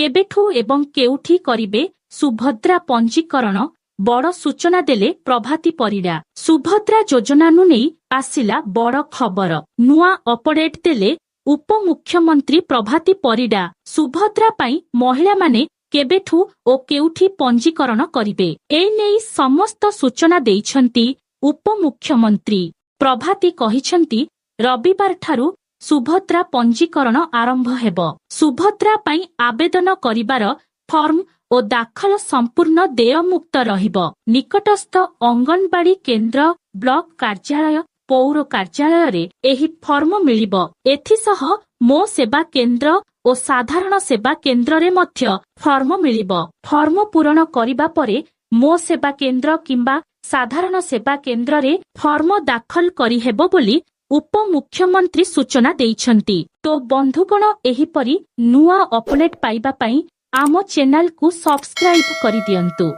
केबेठू एवं केउठी करिबे सुभद्रा पंजीकरण बड़ सूचना देले प्रभाती परिडा। सुभद्रा योजना नु नेई आसिला बड़ खबर। नुआ अपडेट देले उपमुख्यमंत्री प्रभाती परिडा। सुभद्रा पाई महिला माने केबेठू ओ केउठी पंजीकरण करिबे ए नेई समस्त सूचना देइछंती उपमुख्यमंत्री। प्रभाती कहिछंती रविवार ठारू सुभद्रा पंजीकरण आरंभ हेब। सुभद्रा पाई आवेदन करिबार फॉर्म ओ दाखल संपूर्ण देयमुक्त रहिब। निकटस्थ अंगनवाड़ी केन्द्र, ब्लॉक कार्यालय, पौर कार्यालय रे एही फॉर्म मिलिब। एथिसह मो सेवा केन्द्र ओ साधारण सेवा केन्द्र रे मध्य फॉर्म मिलिब। फॉर्म पूरण करिबा परे मो सेवा केन्द्र किंबा साधारण सेवा केन्द्र रे फॉर्म दाखल करि हेबो बोली उपमुख्यमंत्री सूचना देइछंती। तो बंधुगण एहिपरि नुआ अपडेट पाइबा पई आम चैनल को सब्सक्राइब करि दियंतु।